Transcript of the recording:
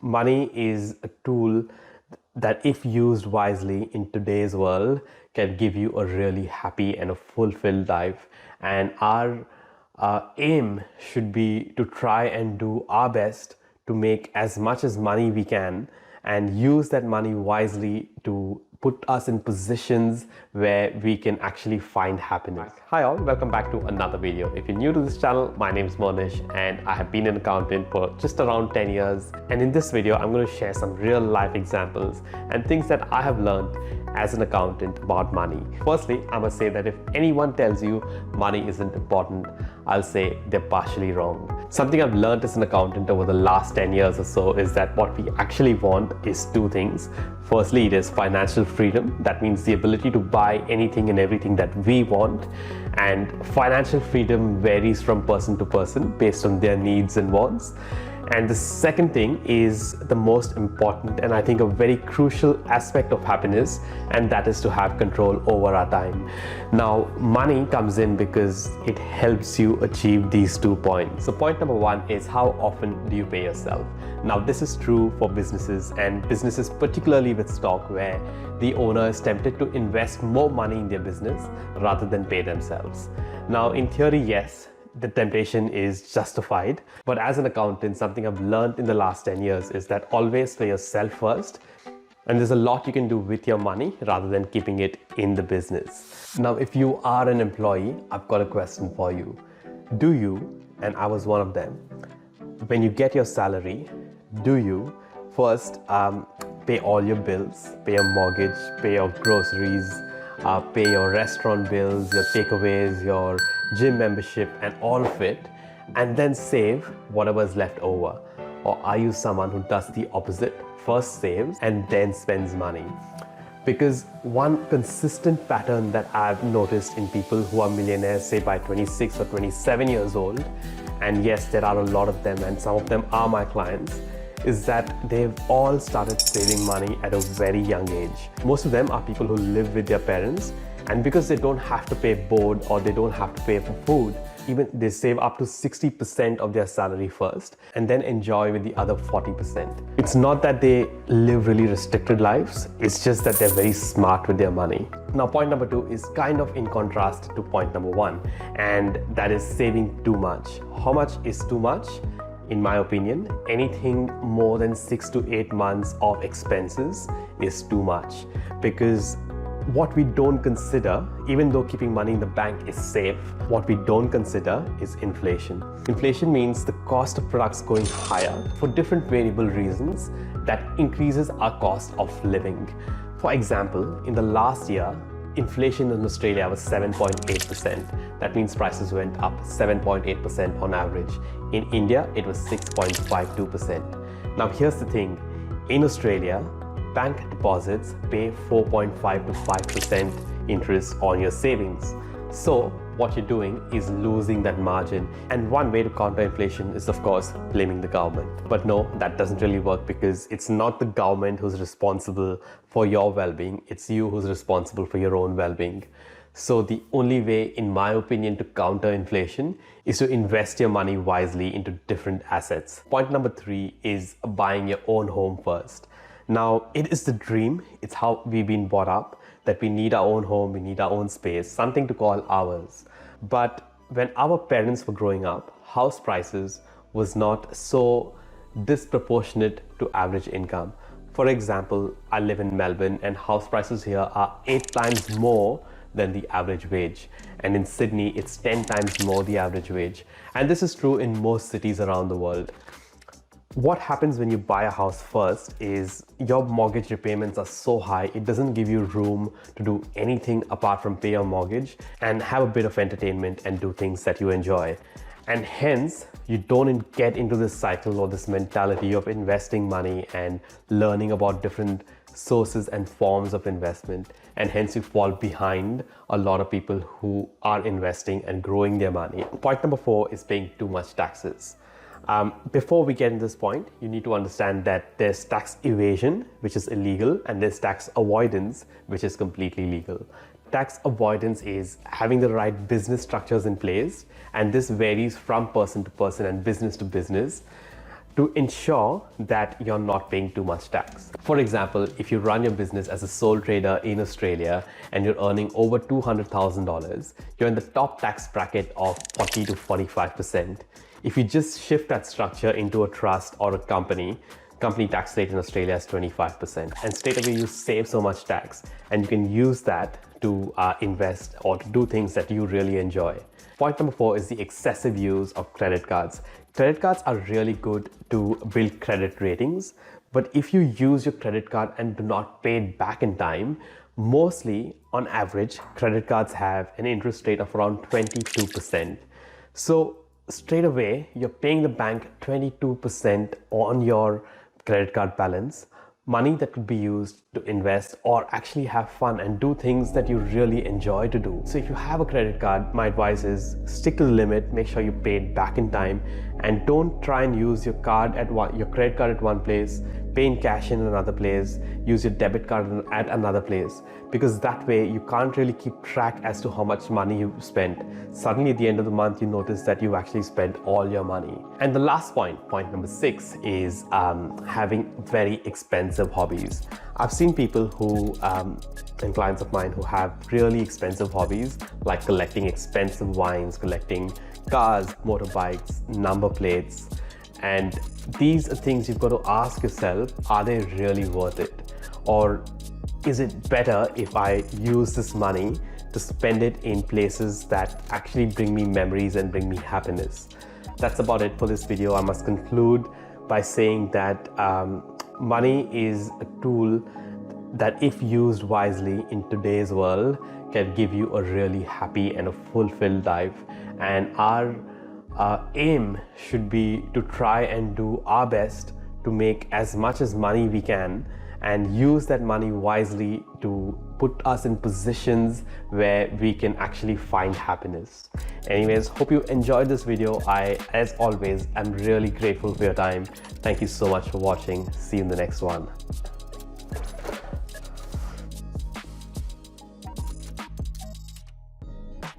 Money is a tool that, if used wisely in today's world, can give you a really happy and a fulfilled life. And our aim should be to try and do our best to make as much as money we can and use that money wisely to put us in positions where we can actually find happiness. Hi all, welcome back to another video. If you're new to this channel, my name is Monish and I have been an accountant for just around 10 years. And in this video, I'm going to share some real life examples and things that I have learned as an accountant about money. Firstly, I must say that if anyone tells you money isn't important, I'll say they're partially wrong. Something I've learned as an accountant over the last 10 years or so is that what we actually want is two things. Firstly, it is financial freedom. That means the ability to buy anything and everything that we want. And financial freedom varies from person to person based on their needs and wants. And the second thing is the most important and I think a very crucial aspect of happiness, and that is to have control over our time. Now, money comes in because it helps you achieve these 2 points. So point number one is, how often do you pay yourself? Now, this is true for businesses, and businesses particularly with stock, where the owner is tempted to invest more money in their business rather than pay themselves. Now, in theory, yes, the temptation is justified, but as an accountant, something I've learned in the last 10 years is that always pay yourself first, and there's a lot you can do with your money rather than keeping it in the business. Now, if you are an employee, I've got a question for you. Do you, and I was one of them, when you get your salary, do you first pay all your bills, pay your mortgage, pay your groceries, pay your restaurant bills, your takeaways, your gym membership and all of it, and then save whatever is left over? Or are you someone who does the opposite, first saves and then spends money? Because one consistent pattern that I've noticed in people who are millionaires, say by 26 or 27 years old, and yes, there are a lot of them and some of them are my clients, is that they've all started saving money at a very young age. Most of them are people who live with their parents, and because they don't have to pay board or they don't have to pay for food, even they save up to 60% of their salary first and then enjoy with the other 40%. It's not that they live really restricted lives, it's just that they're very smart with their money. Now, point number two is kind of in contrast to point number one, and that is saving too much. How much is too much? In my opinion, anything more than 6 to 8 months of expenses is too much, because what we don't consider, even though keeping money in the bank is safe, what we don't consider is inflation. Inflation means the cost of products going higher for different variable reasons that increases our cost of living. For example, in the last year, inflation in Australia was 7.8%. That means prices went up 7.8% on average. In India, it was 6.52%. Now, here's the thing. In Australia, bank deposits pay 4.5 to 5% interest on your savings. So what you're doing is losing that margin. And one way to counter inflation is, of course, blaming the government. But no, that doesn't really work, because it's not the government who's responsible for your well-being. It's you who's responsible for your own well-being. So the only way, in my opinion, to counter inflation is to invest your money wisely into different assets. Point number three is buying your own home first. Now, it is the dream. It's how we've been brought up, that we need our own home, we need our own space, something to call ours. But when our parents were growing up, house prices was not so disproportionate to average income. For example, I live in Melbourne and house prices here are 8 times more than the average wage. And in Sydney, it's 10 times more the average wage. And this is true in most cities around the world. What happens when you buy a house first is your mortgage repayments are so high, it doesn't give you room to do anything apart from pay your mortgage and have a bit of entertainment and do things that you enjoy. And hence, you don't get into this cycle or this mentality of investing money and learning about different sources and forms of investment. And hence you fall behind a lot of people who are investing and growing their money. Point number four is paying too much taxes. Before we get to this point, you need to understand that there's tax evasion, which is illegal, and there's tax avoidance, which is completely legal. Tax avoidance is having the right business structures in place, and this varies from person to person and business to business. to ensure that you're not paying too much tax. For example, if you run your business as a sole trader in Australia and you're earning over $200,000, you're in the top tax bracket of 40 to 45%. If you just shift that structure into a trust or a company tax rate in Australia is 25%. And straight away you save so much tax and you can use that to invest or to do things that you really enjoy. Point number 4 is the excessive use of credit cards. Credit cards are really good to build credit ratings, but if you use your credit card and do not pay it back in time, mostly on average, credit cards have an interest rate of around 22%. So straight away, you're paying the bank 22% on your credit card balance, money that could be used to invest or actually have fun and do things that you really enjoy to do. So if you have a credit card, my advice is stick to the limit, make sure you pay it back in time, and don't try and use your credit card at one place, pay in cash in another place, use your debit card at another place, because that way you can't really keep track as to how much money you've spent. Suddenly at the end of the month, you notice that you've actually spent all your money. And the last point number 6, is having very expensive hobbies. I've seen people who, and clients of mine who have really expensive hobbies, like collecting expensive wines, collecting cars, motorbikes, number plates. And these are things you've got to ask yourself, are they really worth it? Or is it better if I use this money to spend it in places that actually bring me memories and bring me happiness? That's about it for this video. I must conclude by saying that money is a tool that, if used wisely in today's world, can give you a really happy and a fulfilled life. And our aim should be to try and do our best to make as much as money we can and use that money wisely to put us in positions where we can actually find happiness. Anyways, hope you enjoyed this video. I, as always, am really grateful for your time. Thank you so much for watching. See you in the next one.